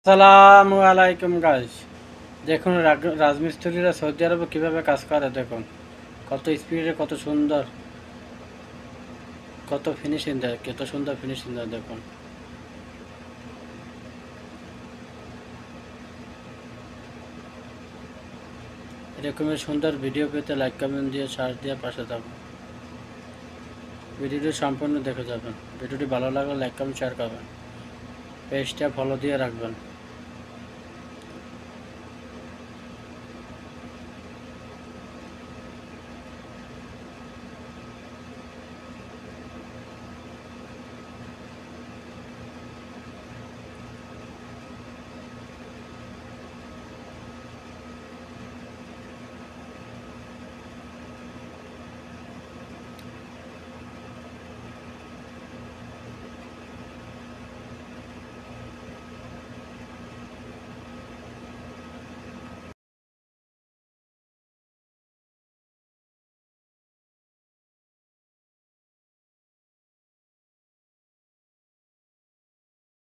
আসসালামু আলাইকুম গাইস। দেখুন রাজমিস্ত্রিরা সৌদি আরবে কিভাবে কাজ করে। দেখুন কত স্পিডে, কত সুন্দর, কত ফিনিশিং দেয়, কত সুন্দর ফিনিশিং দেয়। দেখুন এরকমের সুন্দর ভিডিও পেতে লাইক কমেন্ট দিয়ে সার্চ দিয়ে পাশে থাকুন। ভিডিওটি সম্পূর্ণ দেখে যাবেন। ভিডিওটি ভালো লাগলে লাইক কমেন্ট শেয়ার করবেন, পেজটা ফলো দিয়ে রাখবেন।